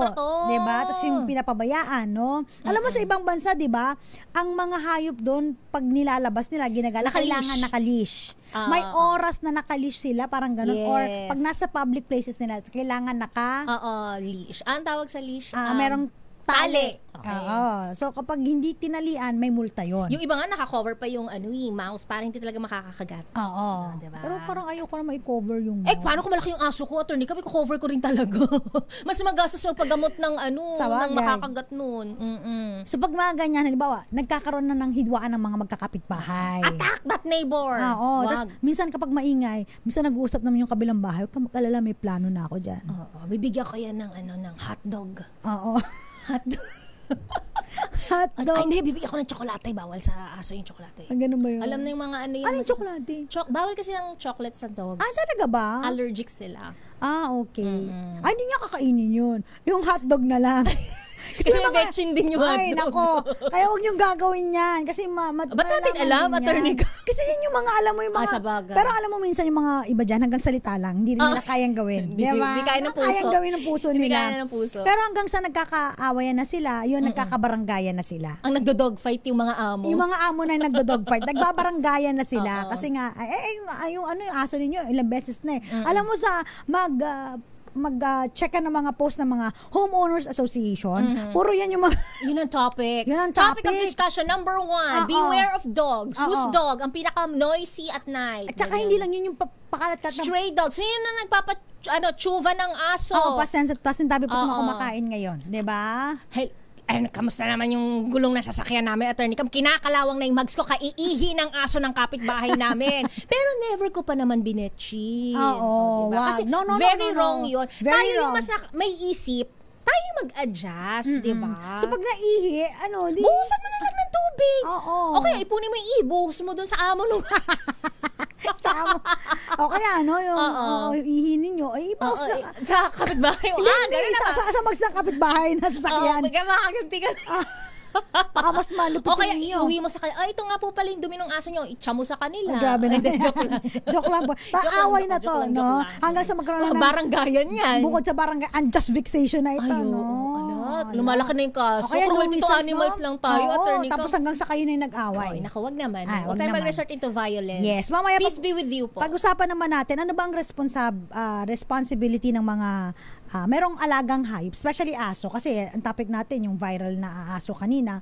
Diba? Tapos yung pinapabayaan, no? Alam mo sa ibang bansa, diba? Ang mga hayop doon, pag nilalabas nila, kailangan nakalish. May oras na nakalish sila, parang ganun. Yes. Or pag nasa public places nila, kailangan leash. Ang tawag sa leash? Merong tali. Okay. So kapag hindi tinalian, may multa yon. Yung iba nga naka-cover pa yung mouth para hindi talaga makakakagat. Diba? Pero parang ayoko na mai-cover yung mouth. Paano kung malaki yung aso ko, attorney? Kami ko-cover ko rin talaga. Mas magastos yung paggamot ng ng makakagat nun. So pag mga ganyan, halimbawa, nagkakaroon na ng hidwaan ng mga magkakapitbahay. Attack that neighbor! Tapos minsan kapag maingay, minsan nag-uusap namin yung kabilang bahay, huwag ka mag-alala, may plano na ako dyan. Bibigyan ko yan ng hotdog. Hotdog. Hotdog. Ay, hindi, bibigyan ko ng tsokolate. Bawal sa aso yung tsokolate. Ganun ba yun? Alam na yung mga ano yun. Ano yung tsokolate? Bawal kasi ang chocolate sa dogs. Talaga ba? Allergic sila. Okay. Ay, hindi niya kakainin yun. Yung hotdog na lang. Kasi may betchin din yung hotdog. Ay, nako. Kaya huwag niyong gagawin yan. Kasi ba't natin alam, attorney ka? Kasi yun yung mga alam mo yung mga... Sabagay. Pero alam mo minsan yung mga iba dyan, hanggang salita lang. Hindi rin nila kayang gawin. Diba? Hindi kaya ng puso. Kayang gawin ng puso nila. Hindi kaya ng puso. Pero hanggang sa nagkakaawayan na sila, yun, nagkakabaranggayan na sila. Ang nagdo-dogfight yung mga amo. Yung mga amo na nagdo-dogfight, nagbabaranggayan na sila. Kasi nga, yung aso ninyo, ilang beses na eh. Alam mo sa mag-check ka ng mga post ng mga homeowners association. Puro yan yung mga... Yun ang topic. Topic of discussion number 1. Beware of dogs. Whose dog? Ang pinaka-noisy at night. At saka hindi lang yun yung pakalat-kat. Stray dogs. Sino na tsuva ng aso? Pasintabi po sa mga kumakain ngayon. Diba? Kamusta naman yung gulong na sasakyan namin, attorney? Kinakalawang na yung mags ko, kaiihi ng aso ng kapitbahay namin. Pero never ko pa naman binetchi. Diba? Kasi very wrong yun. Tayo yung may isip, tayo mag-adjust, diba? So pag naihi, buhusan mo na lang ng tubig. Okay, ipunin mo yung ibuhos mo dun sa amo nung o kaya yung ihi ninyo ay ipaus sa kapitbahay. Ganun na ba? Sa magsang kapitbahay na sasakyan. Makaganti ka na. Baka mas malupitin ninyo. Iuwi mo sa kanila. Ito nga po pala yung dumi ng aso nyo. Itcha mo sa kanila. Grabe na. Joke lang po. Paaway na to, no? Hanggang sa magkaroon na baranggayan yan. Bukod sa barangay, unjust vexation na ito, no? Lumalaki na yung kaso. Cruelty to animals lang tayo, attorney. Tapos hanggang sa kayo na yung nag-away. Wag naman. Huwag tayo mag-resort into violence. Yes. Mamaya, peace be with you po. Pag-usapan naman natin, ano ba ang responsibility ng mga merong alagang hayop, especially aso, kasi ang topic natin yung viral na aso kanina.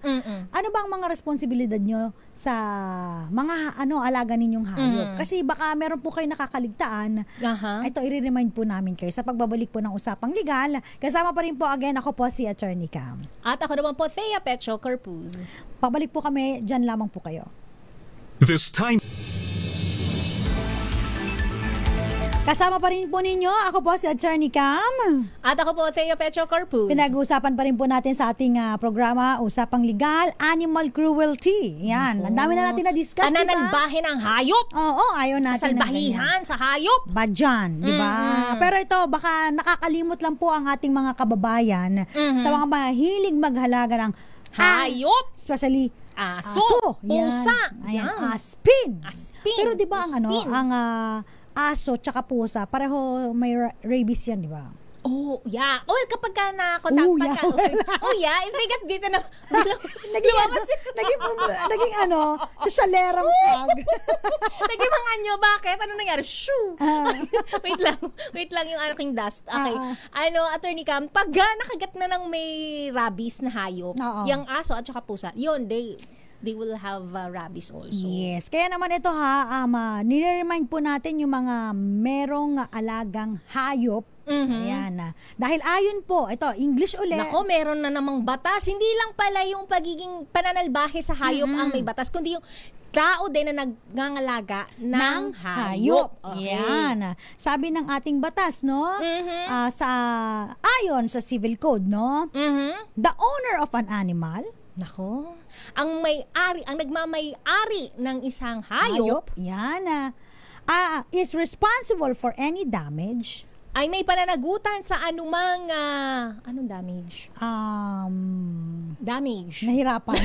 Ano ba ang mga responsibilidad nyo sa mga alaga ninyong hayop? Kasi baka meron po kayo nakakaligtaan. Ito, i-remind po namin kayo sa pagbabalik po ng Usapang Legal. Kasama pa rin po again, ako po si Attorney Cam. At ako naman po, Thea Petro Corpuz. Pabalik po kami, dyan lamang po kayo. This time... Kasama pa rin po ninyo, ako po si Attorney Cam. At ako po, Thea Petro Corpus. Pinag-uusapan pa rin po natin sa ating programa, Usapang Legal, Animal Cruelty. Yan, ang dami na natin na-discuss, diba? Pananalbahin ang hayop. Oo, ayaw natin. Kasalbahihan sa hayop. Ba dyan, diba? Pero ito, baka nakakalimot lang po ang ating mga kababayan sa mga mahilig maghalaga ng hayop. Especially aso, pusa, ayan, aspin. Pero di ba ang aspin. Aso tsaka pusa, pareho may rabies yan, di ba? Oh, yeah. Oh, kapag ka na-contact if they get bitten na, naging sa shalerang frog. Naging mga anyo, bakit? Ano nangyari? Shoo! Wait lang yung aking dust. Okay. Attorney Cam, pag nakagat na ng may rabies na hayop, yung aso at saka pusa, yun, they will have rabies also. Yes. Kaya naman ito nire-remind po natin yung mga merong alagang hayop. Ayan. Dahil ayon po, ito, English ulit. Nako, meron na namang batas. Hindi lang pala yung pagiging pananalbahe sa hayop ang may batas, kundi yung tao din na nagngangalaga ng hayop. Okay. Yan. Sabi ng ating batas, no? Ayon sa Civil Code, no? The owner of an animal, nako, ang nagmamay-ari ng isang hayop, yan, is responsible for any damage, ay may pananagutan sa anumang anong damage? Damage. Nahirapan.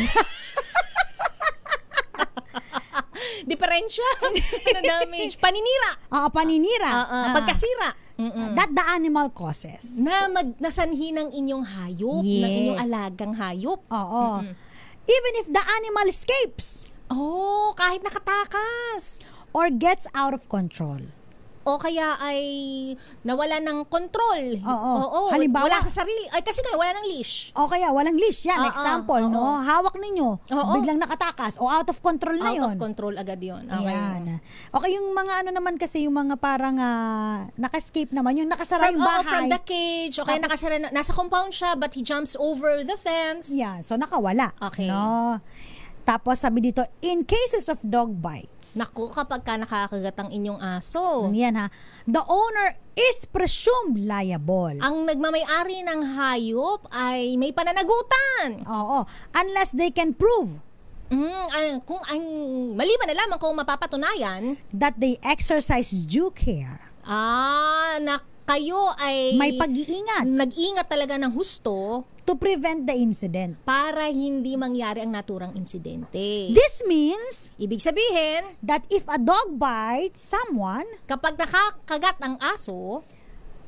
Diferensya. Ano damage? Paninira. Paninira. Pagkasira. That the animal causes. Nasanhi ng inyong hayop, ng inyong alagang hayop. Oo. Even if the animal escapes. Kahit nakatakas. Or gets out of control. O kaya ay nawala ng control. Oo. Halimbawa, wala sa sarili. Ay, kasi wala ng leash. O kaya walang leash. Yan, example, no? Hawak ninyo, biglang nakatakas, o out of control na yun. Out of control agad yun. Okay. Yan. Okay, yung mga naman kasi, yung mga parang naka-escape naman, yung nakasara yung bahay. From the cage. O kaya nakasara, nasa compound siya, but he jumps over the fence. Yeah, so nakawala. Okay. No? Tapos sabi dito, in cases of dog bites. Naku, kapag ka nakakagat ang inyong aso. Yan the owner is presumed liable. Ang nagmamay-ari ng hayop ay may pananagutan. Oo. Unless they can prove. Maliban na lamang kung mapapatunayan that they exercise due care. Na kayo ay may pag-iingat. Nag-ingat talaga ng husto to prevent the incident. Para hindi mangyari ang naturang insidente. This means, ibig sabihin, that if a dog bites someone, kapag nakakagat ang aso,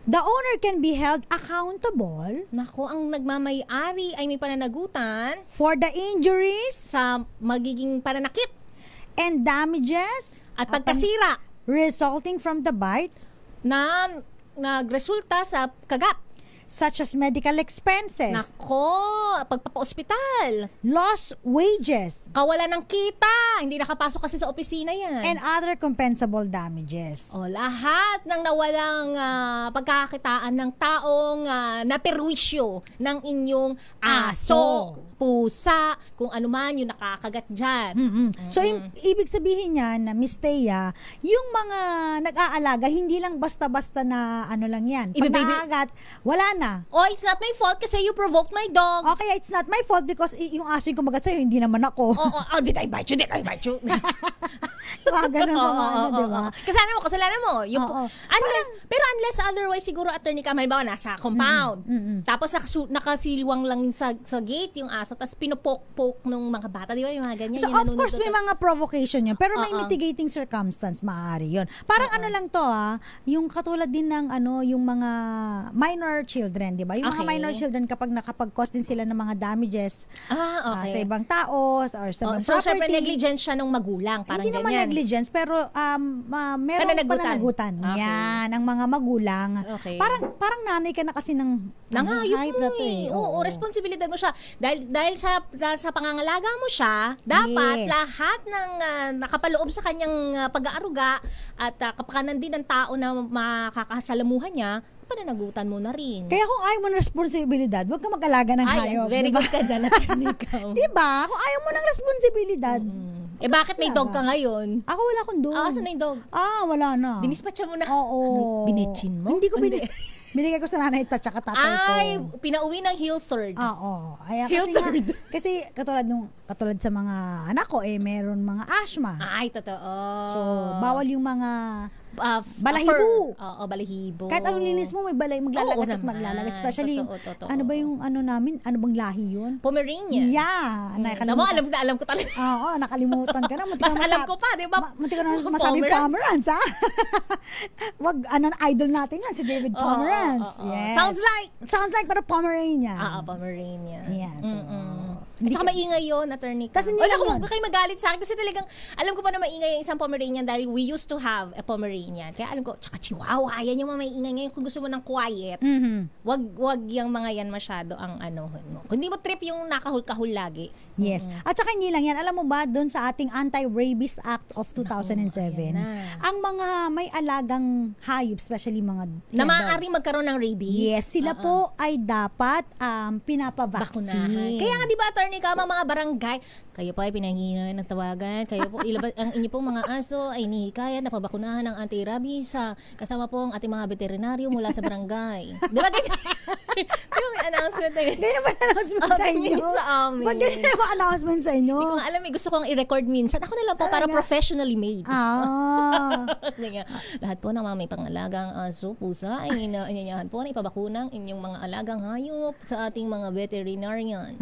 the owner can be held accountable. Nako, ang nagmamay-ari ay may pananagutan for the injuries, sa magiging pananakit and damages at pagkasira resulting from the bite na nagresulta sa kagat. Such as medical expenses. Nako, pagpapa-ospital. Lost wages. Kawalan ng kita. Hindi nakapasok kasi sa opisina yan. And other compensable damages. Lahat ng nawalang pagkakakitaan ng taong naperwisyo ng inyong aso, pusa, kung ano man yung nakakagat dyan. So, ibig sabihin niya na Miss Thea, yung mga nag-aalaga, hindi lang basta-basta na lang yan. Pag nakakagat, wala na. It's not my fault kasi you provoked my dog. Okay, it's not my fault because yung aso yung kumagat sa'yo, hindi naman ako. Did I bite you? Ganun diba? Kasalanan mo. Unless otherwise, siguro attorney ka, halimbawa nasa compound. Tapos nakasiliwang lang sa gate yung aso, tapos pinupok-pok ng mga bata. Di ba yung mga ganyan? So, of course, may mga provocation yun. Pero may mitigating circumstance, maaari yun. Parang lang to, yung katulad din ng yung mga minor children, di ba? Yung mga minor children, kapag nakapag-cause din sila ng mga damages sa ibang tao, or sa ibang property. So, syempre, negligence siya ng magulang. Parang hindi naman negligence, pero meron pananagutan. Okay. Yan, ang mga magulang. Okay. Parang nanay ka na kasi ng hayop na to eh. Oo, responsibilidad mo siya. Dahil sa pangangalaga mo siya, dapat lahat ng nakapaloob sa kanyang pag-aaruga at kapakanan din ng tao na makakasalamuhan niya, pananagutan mo na rin. Kaya kung ayaw mo ng responsibilidad, huwag ka mag-alaga ng hayop. Very good ka dyan, attorney ka. Diba? Kung ayaw mo ng responsibilidad, Bakit may dog ka ngayon? Ako wala akong dog. Saan na yung dog? Wala na. Dinispatcha mo na? Oo. Binetchin mo? Hindi ko binigay ko sa nanay at tsaka tatay ko. Ay, pinauwi ng Hiltherd. Oo. Hiltherd. Kasi katulad sa mga anak ko, meron mga asthma. Ay, totoo. So, bawal yung mga balahibo. Oo, balahibo. Kahit anong linis mo, may maglalagas at maglalagas. Especially, totoo. ano ba yung namin? Ano bang lahi yun? Pomeranian. Yeah. Alam ko talaga. Oo, nakalimutan ka na. Mas alam ko pa, di ba? Munti ka na masabi Pomerans, ha? Wag, idol natin yan, si David Pomerans. Yes. Sounds like pero Pomeranian. Pomeranian. Yeah, so, at saka maingay yun, attorney. Kasi huwag kayo magalit sa akin kasi talagang alam ko pa na maingay yung isang Pomeranian dahil we used to have a Pomeranian. Kaya alam ko, tsaka Chihuahua, yan yung mga maingay ngayon. Kung gusto mo ng quiet, wag yung mga yan masyado ang mo. Kung hindi mo trip yung nakahul-kahul lagi. Yes. At saka hindi lang yan. Alam mo ba, doon sa ating Anti-Rabies Act of 2007, ang mga may alagang hayop, especially mga na maaaring magkaroon ng rabies. Yes, sila po ay dapat pinapabaksin. Kaya nga di ba, attorney ka, mga barangay, kayo po ay pinanginan ng tawagan, kayo po ilabas ang inyo pong mga aso ay nihikayat na pabakunahan ng anti-rabies kasama po ang ating mga veterinaryo mula sa barangay. Di ba ganyan? Di ba may announcement na ganyan? Ganyan ba announcement sa inyo? Sa amin. Ba't ganyan ba announcement sa inyo? Hindi ko alam, gusto kong i-record minsan. Ako na lang po para professionally made. Lahat po ng mga may pangalagang aso, pusa, ay inanyayahan po na ipabakunang inyong mga alagang hayop sa ating mga veterinarian.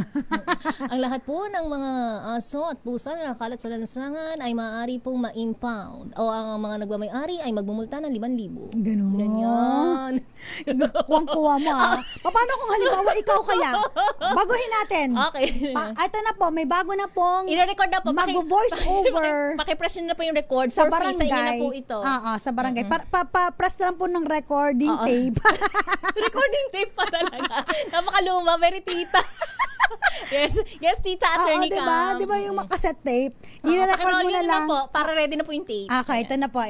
Ang lahat po ng mga aso at pusa na nakalat sa lansangan ay maaari pong ma-impound o ang mga nagmamay-ari ay magbumulta ng 5,000. Ganyan. Kuwang-kuwa mo Paano kung halimbawa ikaw kaya? Baguhin natin. Okay. Ito na po, may bago na pong i-record na po. Mag-voice over. Paki-press na po yung record sa for free barangay. Sa inyo na po ito. Sa barangay. Press na lang po ng recording tape. Recording tape pa talaga. Napakaluma, very tita. Yes, tita, attorney ka. Diba yung cassette tape? I-record mo na lang. Po, para ready na po yung tape. Okay, ito na po.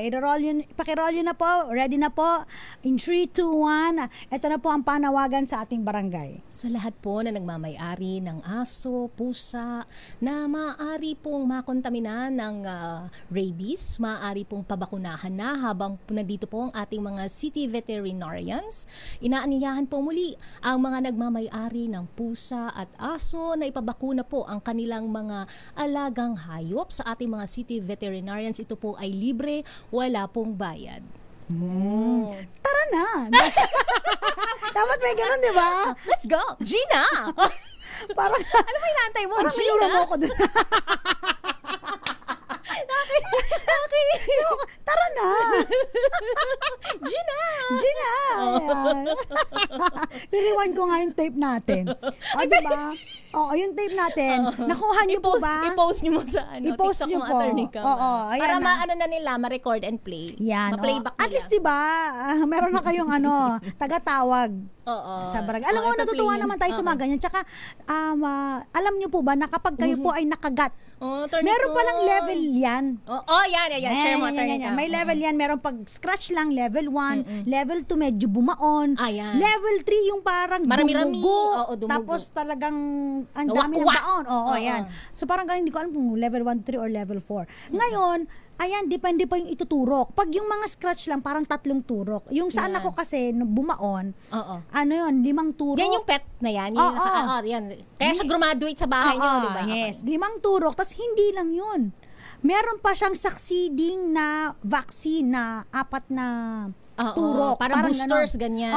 Paki-roll yun na po. Ready na po. In 3, 2, 1. Ito na po ang panawagan sa ating barangay. Sa lahat po na nagmamay-ari ng aso, pusa, na maaari pong makontaminan ng rabies, maaari pong pabakunahan na habang nandito po ang ating mga city veterinarians. Inaanyayahan po muli ang mga nagmamay-ari ng pusa at aso na ipabakuna po ang kanilang mga alagang hayop sa ating mga city veterinarians. Ito po ay libre, wala pong bayad. Tara na! Dapat may ganun, di ba? Let's go! Gina! Parang, ano ba inaantay mo? Parang Gina? Parang mo ko dun. Tara na! Gina! Rewind ko nga yung tape natin. Diba? Yung tape natin. Nakuha niyo po ba? I-post niyo mo sa I-post TikTok niyo mo, po. attorney ka. Ayan para na nila, ma-record and play. Yan. Ma-playback nila. At least diba, meron na kayong taga-tawag. Sa barangay. Alam mo, natutuwa naman tayo sa mga ganyan. Tsaka, alam niyo po ba na kapag kayo po ay nakagat, meron palang level yan. Yan. Share mo, attorney ka. May level yan. Meron pag scratch lang, level 1. Level 2, medyo bumaon. Level 3, yung parang dumugo. Tapos talagang ang dami ng baon. Yan. So parang ganun, hindi ko alam kung level 1, 3 or level 4. Ngayon, ayan, depende pa yung ituturok. Pag yung mga scratch lang, parang 3 turok. Yung sa anak ko kasi, bumaon, 5 turok. Yan yung pet na yan? Yan. Kaya siya graduate sa bahay niyo, di ba? Yes, 5 turok. Tapos hindi lang yun. Meron pa siyang succeeding na vaccine na 4 na turok. Parang boosters, ganyan.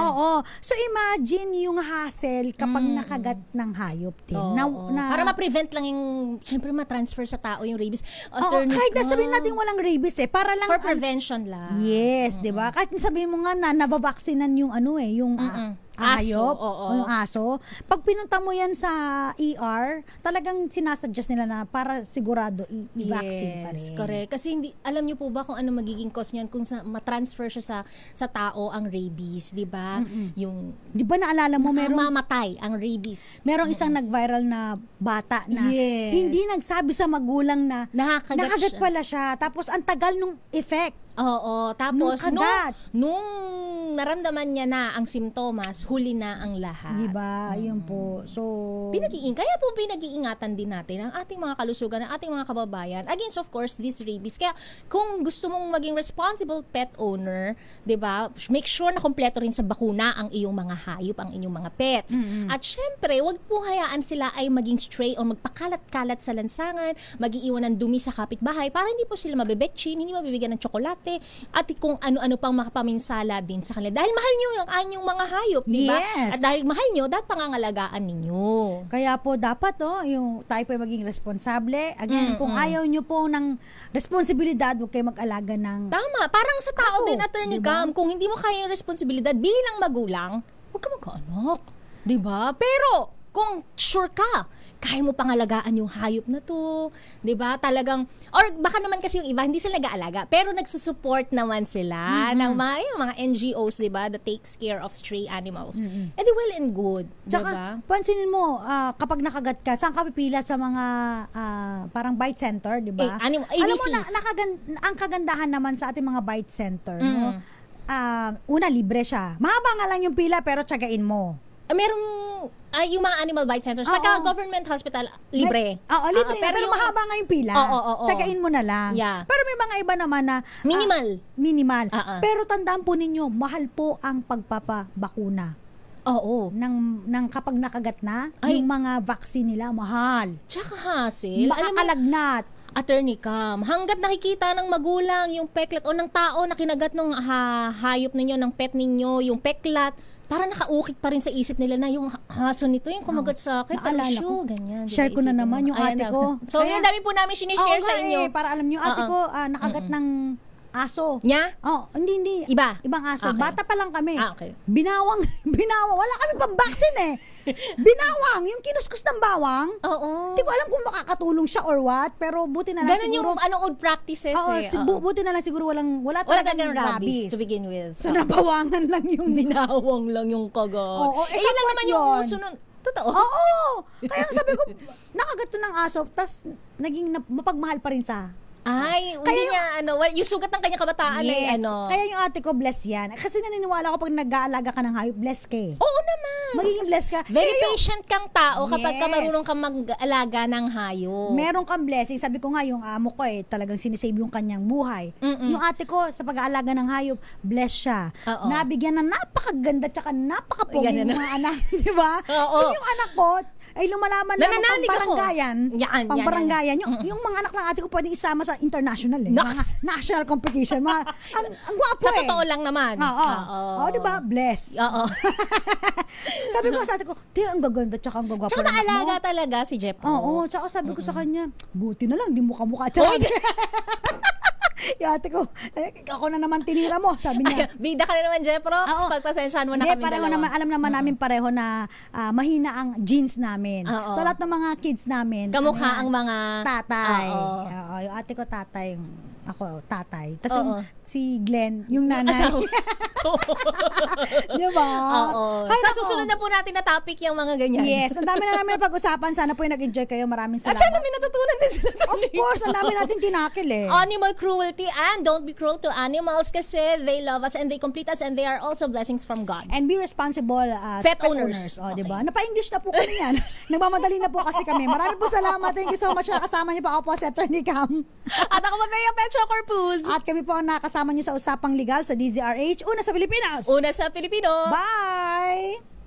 So imagine yung hassle kapag nakagat ng hayop din. Para ma-prevent lang yung, syempre ma-transfer sa tao yung rabies. Kahit na sabihin natin walang rabies para lang. For prevention lang. Yes, di ba? Kahit sabihin mo nga na nabavaksinan yung yung hayop, yung aso. Pag pinunta mo yan sa ER, talagang sinasuggest nila na para sigurado i-vaccine pa rin. Yes, correct. Kasi hindi, alam niyo po ba kung ano magiging cause niyan kung ma-transfer siya sa tao ang rabies, di ba? Yung, di ba naalala mo mamatay ang rabies. Merong isang nag-viral na bata na hindi nagsabi sa magulang na nakagat pala siya. Tapos ang tagal nung effect. Oo. Tapos, nung naramdaman niya na ang simptomas, huli na ang lahat. Diba? Yun po. So, kaya po pinag-iingatan din natin ang ating mga kalusugan, ang ating mga kababayan against, of course, this rabies. Kaya, kung gusto mong maging responsible pet owner, diba, make sure na kompleto rin sa bakuna ang iyong mga hayop, ang inyong mga pets. At syempre, wag po hayaan sila ay maging stray o magpakalat-kalat sa lansangan, mag-iiwan ng dumi sa kapitbahay para hindi po sila mabibekchin, hindi mabibigyan ng tsokolate, at kung ano-ano pang makapaminsala din sa kanila. Dahil mahal nyo yung anyong mga hayop, di ba? Yes. At dahil mahal nyo, dapat pangangalagaan ninyo. Kaya po dapat yung tayo po ay maging responsable. Again, kung ayaw nyo po ng responsibilidad, huwag kayo mag-alaga ng... Tama. Parang sa tao din, Attorney Cam, kung hindi mo kaya yung responsibilidad bilang magulang, huwag ka mag-anak. Di ba? Pero, kung sure ka, kaya mo pangalagaan yung hayop na to, 'di ba? Talagang, or baka naman kasi yung iba hindi sila nag-aalaga, pero nagsusupport naman sila ng mga NGOs, 'di ba, that takes care of stray animals. And they well and good, 'di ba? Pansinin mo, kapag nakagat ka, saan ka pipila sa mga parang bite center, 'di ba? Alam mo ang kagandahan naman sa ating mga bite center, no? Una, libre siya. Mahaba nga lang yung pila pero tiyagain mo. Merong yung mga animal bite centers, pagka government hospital, libre. Libre. Pero mahaba nga yung pila. Tsagain mo na lang. Yeah. Pero may mga iba naman na minimal. Pero tandaan po ninyo, mahal po ang pagpapabakuna. Oo. Nang kapag nakagat na, yung mga vaccine nila, mahal. Tsaka hassle. Makakalagnat. Attorney Cam, hanggat nakikita ng magulang yung peklat o ng tao na kinagat ng hayop ninyo, ng pet ninyo, yung peklat, para nakaukit pa rin sa isip nila na yung haso nito, yung kumagat sa akin, palusyo, ganyan. Share ko na naman yung ate ko. So, yung dami po namin sinishare sa inyo. Para alam nyo, ate ko, nakagat ng aso. Nya? Hindi. Ibang aso. Okay. Bata pa lang kami. Okay. Binawang. Wala kami pang vaccine Binawang. Yung kinuskus ng bawang. Oo. Hindi ko alam kung makakatulong siya or what, pero buti na lang ganun siguro. Ganun yung old practices buti na lang siguro wala talagang rabies to begin with. So, nabawangan lang yung binawang lang yung kagat. Yun lang naman yung sunod. Totoo. Oo. Kaya sabi ko, nakagat ng aso, tas naging mapagmahal pa rin sa hindi niya, yung sugat ng kanyang kabataan ay Kaya yung ate ko, bless yan. Kasi naniniwala ko pag nag-aalaga ka ng hayop, bless ka Oo naman. Magiging bless ka. Very patient kang tao kapag ka marunong kang mag-alaga ng hayop. Meron kang blessing. Sabi ko nga, yung amo ko talagang sinisave yung kanyang buhay. Yung ate ko, sa pag-aalaga ng hayop, bless siya. Nabigyan ng napakaganda tsaka napakapogi yung mga anak. Di ba? Yung anak ko, ay lumalaman na pang-baranggayan. Yung mga anak ng ate ko pwedeng isama sa international mga national competition. Ang gwapo sa totoo lang naman. Di ba? Bless. Sabi ko sa ate ko, ang gaganda tsaka ang gagwapo. Tsaka naalaga talaga si Jeff. Tsaka sabi ko sa kanya, buti na lang, di mukha-mukha. Yung ate ko, ako na naman tinira mo, sabi niya. Bida ka na naman, Jeff Rocks. Pagpasensyahan mo na kami dalawa. Alam naman namin pareho na mahina ang genes namin. So lahat ng mga kids namin. Kamukha ang mga tatay. Yung ate ko tatay, ako tatay. Tapos yung si Glenn, yung nanay. Diba? Sa susunod na po natin na topic yung mga ganyan. Yes, ang dami na namin na pag-usapan. Sana po yung nag-enjoy kayo. Maraming salamat. At sana may natutunan din sila. Of course, ang dami natin tinakil Animal cruelty, and don't be cruel to animals kasi they love us and they complete us and they are also blessings from God. And be responsible pet owners. Diba? Napa-English na po kami yan. Nagmamadali na po kasi kami. Maraming po salamat. Thank you so much na kasama niyo po. Ako po si Attorney Cam. At ako po Maria Petro Corpus. At kami po ang nakasama niyo sa Usapang Legal sa DZRH. Una sa Pilipinas. Una sa Pilipino. Bye!